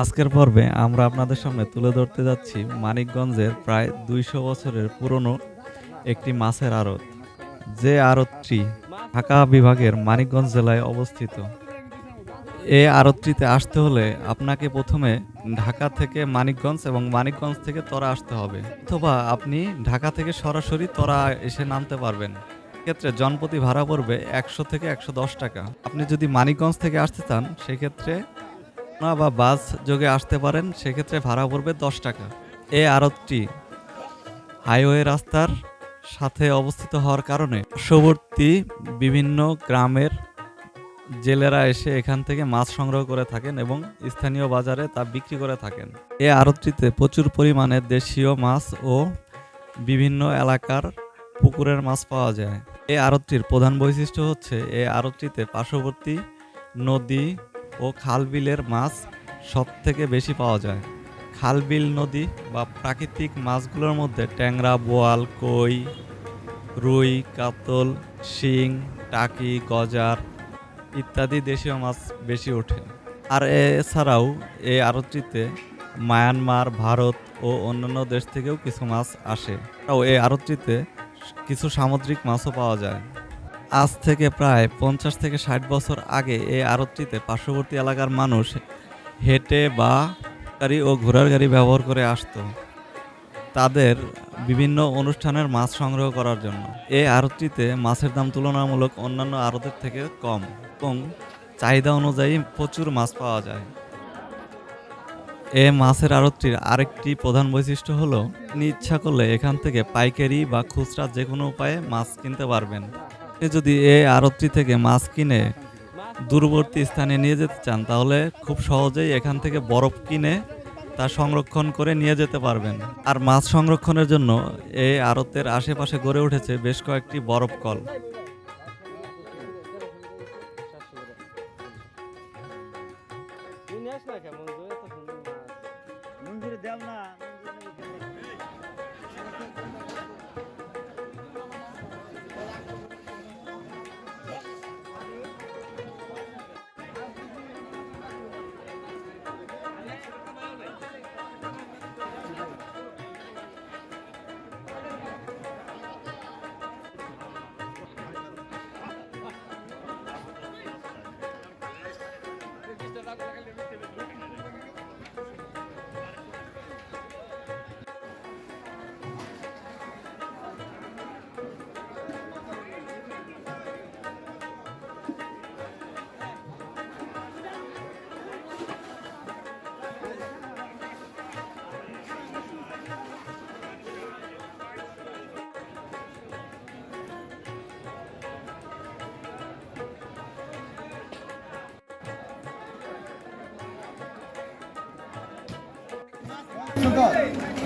আজকের পর্বে আমরা আপনাদের সামনে তুলে ধরতে যাচ্ছি মানিকগঞ্জের প্রায় ২০০ বছরের পুরনো একটি মাছের আড়ত। যে আড়তটি ঢাকা বিভাগের মানিকগঞ্জ জেলায় অবস্থিত। এই আড়তটিতে আসতে হলে আপনাকে প্রথমে ঢাকা থেকে মানিকগঞ্জ এবং মানিকগঞ্জ থেকে ত্বরা আসতে হবে, অথবা আপনি ঢাকা থেকে সরাসরি ত্বরা এসে নামতে পারবেন। এক্ষেত্রে জনপ্রতি ভাড়া পড়বে ১০০ থেকে ১১০ টাকা। আপনি যদি মানিকগঞ্জ থেকে আসতে চান সেক্ষেত্রে বা বাস যোগে আসতে পারেন, সেক্ষেত্রে ভাড়া পড়বে ১০ টাকা। এই আড়তটি হাইওয়ে রাস্তার সাথে অবস্থিত হওয়ার কারণে পার্শ্ববর্তী বিভিন্ন গ্রামের জেলেরা এসে এখান থেকে মাছ সংগ্রহ করে থাকেন এবং স্থানীয় বাজারে তা বিক্রি করে থাকেন। এই আড়তটিতে প্রচুর পরিমাণে দেশীয় মাছ ও বিভিন্ন এলাকার পুকুরের মাছ পাওয়া যায়। এই আড়তটির প্রধান বৈশিষ্ট্য হচ্ছে এই আড়তটিতে পার্শ্ববর্তী নদী ও খাল বিলের মাছ সব থেকে বেশি পাওয়া যায়। খাল বিল নদী বা প্রাকৃতিক মাছগুলোর মধ্যে ট্যাংরা, বোয়াল, কই, রুই, কাতল, শিং, টাকি, গজার ইত্যাদি দেশীয় মাছ বেশি ওঠে। আর এছাড়াও এই আড়তটিতে মায়ানমার, ভারত ও অন্যান্য দেশ থেকেও কিছু মাছ আসে। এই আড়তটিতে কিছু সামুদ্রিক মাছও পাওয়া যায়। আজ থেকে প্রায় ৫০ থেকে ৬০ বছর আগে এই আড়তটিতে পার্শ্ববর্তী এলাকার মানুষ হেঁটে বা গাড়ি ও ঘোড়ার গাড়ি ব্যবহার করে আসতো তাদের বিভিন্ন অনুষ্ঠানের মাছ সংগ্রহ করার জন্য। এই আড়তটিতে মাছের দাম তুলনামূলক অন্যান্য আড়তের থেকে কম এবং চাহিদা অনুযায়ী প্রচুর মাছ পাওয়া যায়। এই মাছের আড়তটির আরেকটি প্রধান বৈশিষ্ট্য হলো, আপনি ইচ্ছা করলে এখান থেকে পাইকারি বা খুচরা যে কোনো উপায়ে মাছ কিনতে পারবেন। আপনি যদি এই আড়তটি থেকে মাছ কিনে দূরবর্তী স্থানে নিয়ে যেতে চান তাহলে খুব সহজেই এখান থেকে বরফ কিনে তা সংরক্ষণ করে নিয়ে যেতে পারবেন। আর মাছ সংরক্ষণের জন্য এই আড়তের আশেপাশে গড়ে উঠেছে বেশ কয়েকটি বরফ কল।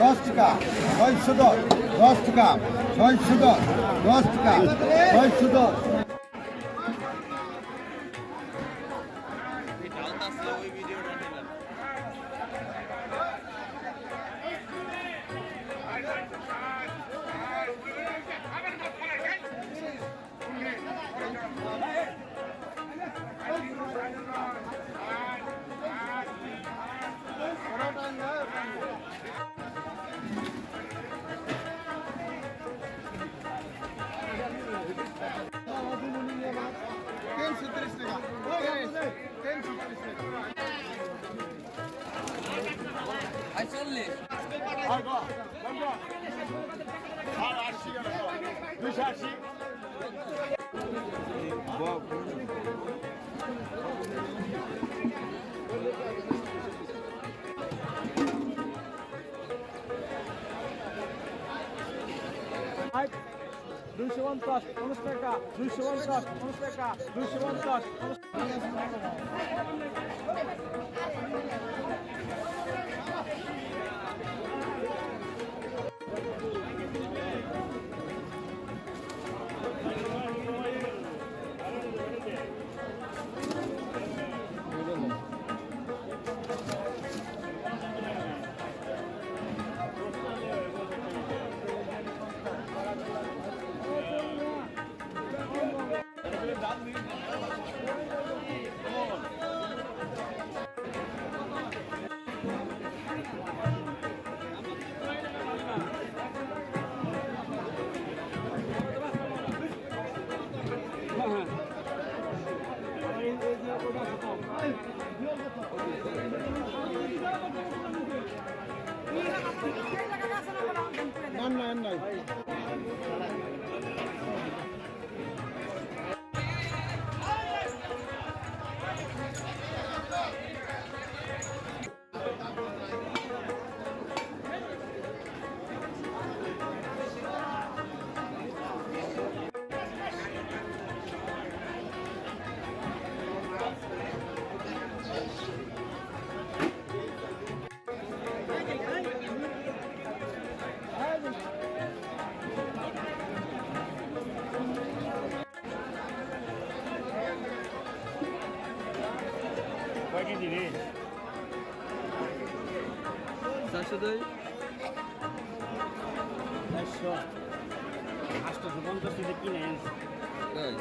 দশ টাকা, ৬১০, ১০ টাকা, ৬১০, ১০ টাকা, ৬১০। দুইশো ৫০, ৫০ টাকা, ২৫০, ৫০ টাকা, ২৫০, ৫০ টাকা। 400 দেই 400 850 টাকা কিনে আনছি তাই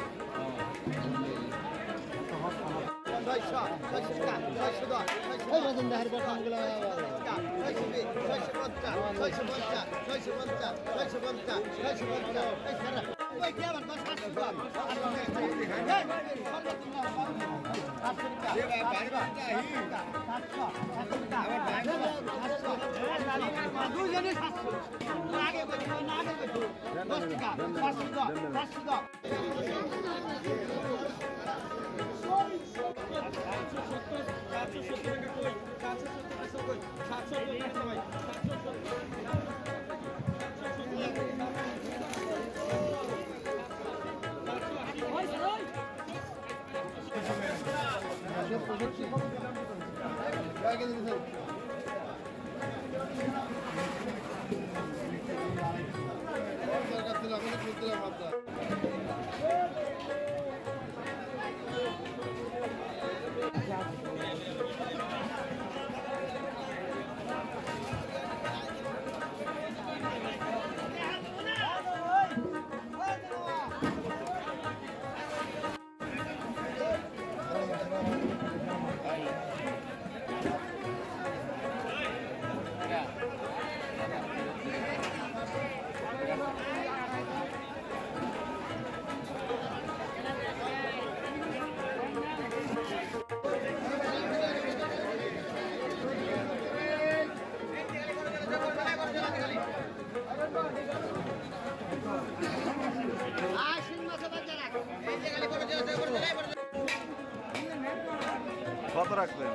কত রাখবেন?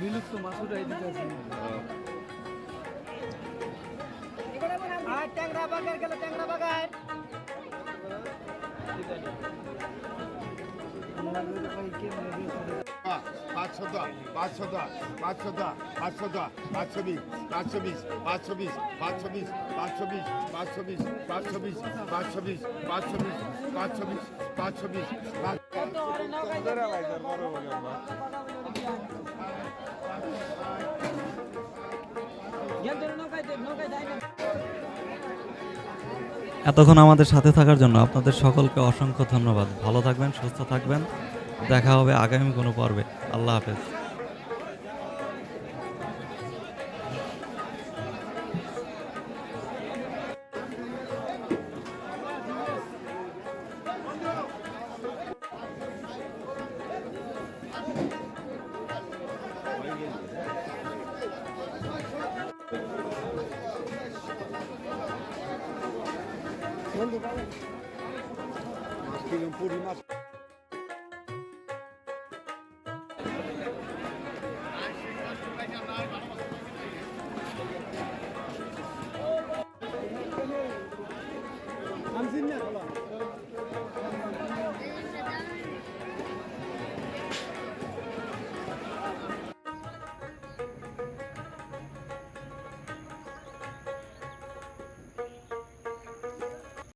বিলুপ্ত মাছুটাই দিতে আছে আর ট্যাংরা বাগার গেল ট্যাংরা বাগার 500 এতক্ষণ আমাদের সাথে থাকার জন্য আপনাদের সকলকে অসংখ্য ধন্যবাদ। ভালো থাকবেন, সুস্থ থাকবেন। দেখা হবে আগামী কোনো পর্বে। আল্লাহ হাফেজ। পুরি মাছ